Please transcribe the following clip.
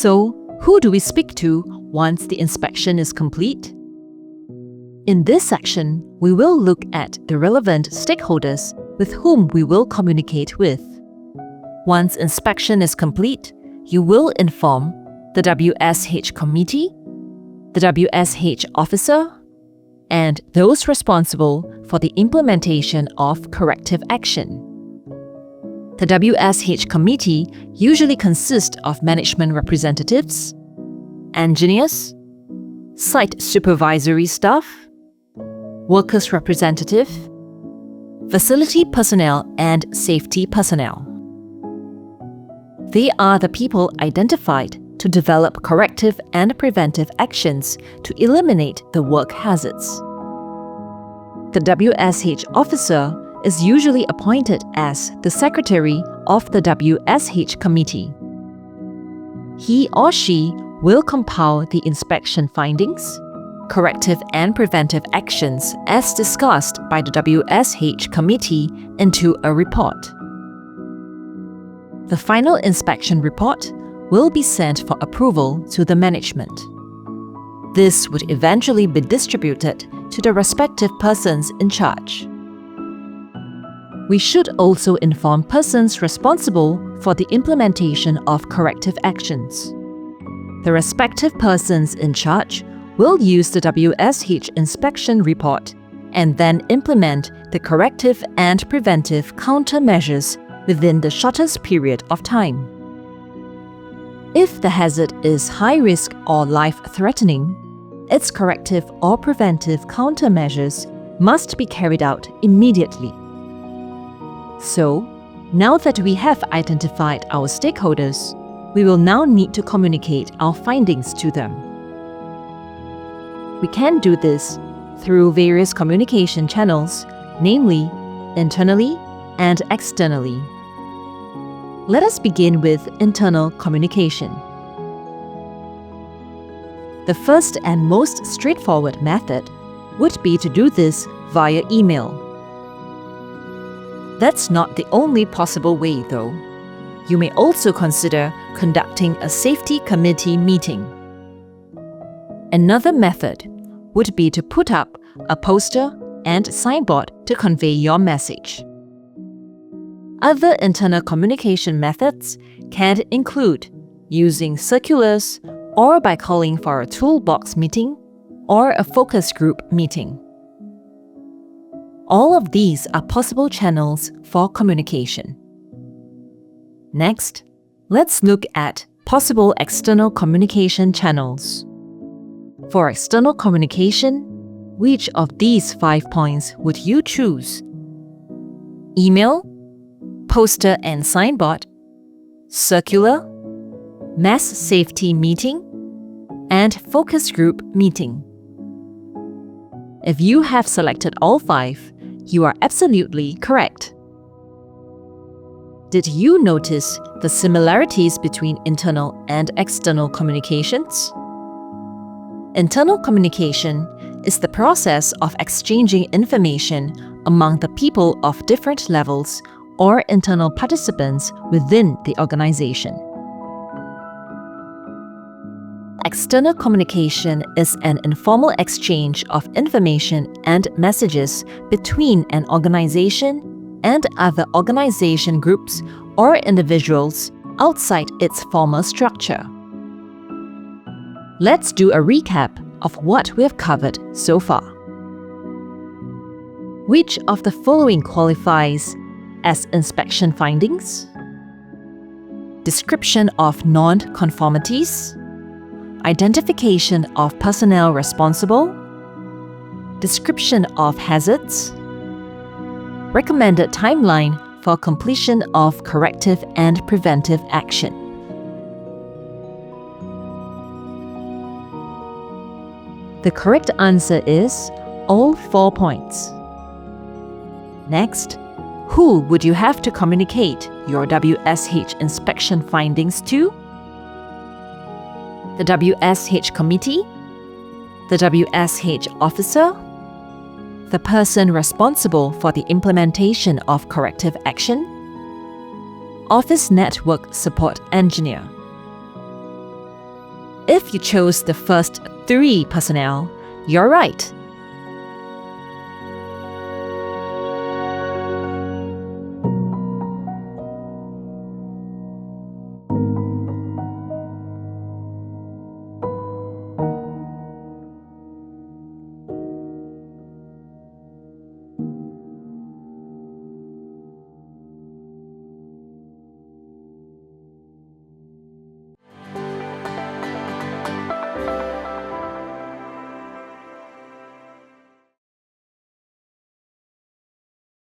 So, who do we speak to once the inspection is complete? In this section, we will look at the relevant stakeholders with whom we will communicate with. Once inspection is complete, you will inform the WSH committee, the WSH officer, and those responsible for the implementation of corrective action. The WSH committee usually consists of management representatives, engineers, site supervisory staff, workers' representative, facility personnel, and safety personnel. They are the people identified to develop corrective and preventive actions to eliminate the work hazards. The WSH officer is usually appointed as the secretary of the WSH committee. He or she will compile the inspection findings, corrective and preventive actions as discussed by the WSH committee into a report. The final inspection report will be sent for approval to the management. This would eventually be distributed to the respective persons in charge. We should also inform persons responsible for the implementation of corrective actions. The respective persons in charge will use the WSH inspection report and then implement the corrective and preventive countermeasures within the shortest period of time. If the hazard is high risk or life-threatening, its corrective or preventive countermeasures must be carried out immediately. So, now that we have identified our stakeholders, we will now need to communicate our findings to them. We can do this through various communication channels, namely internally and externally. Let us begin with internal communication. The first and most straightforward method would be to do this via email. That's not the only possible way, though. You may also consider conducting a safety committee meeting. Another method would be to put up a poster and signboard to convey your message. Other internal communication methods can include using circulars or by calling for a toolbox meeting or a focus group meeting. All of these are possible channels for communication. Next, let's look at possible external communication channels. For external communication, which of these 5 points would you choose? Email, poster and signboard, circular, mass safety meeting, and focus group meeting. If you have selected all 5, you are absolutely correct. Did you notice the similarities between internal and external communications? Internal communication is the process of exchanging information among the people of different levels or internal participants within the organization. External communication is an informal exchange of information and messages between an organization and other organization groups or individuals outside its formal structure. Let's do a recap of what we have covered so far. Which of the following qualifies as inspection findings? Description of non-conformities, identification of personnel responsible, description of hazards, recommended timeline for completion of corrective and preventive action. The correct answer is all 4 points. Next, who would you have to communicate your WSH inspection findings to? The WSH committee, the WSH officer, the person responsible for the implementation of corrective action, office network support engineer. if you chose the first 3 personnel, you're right.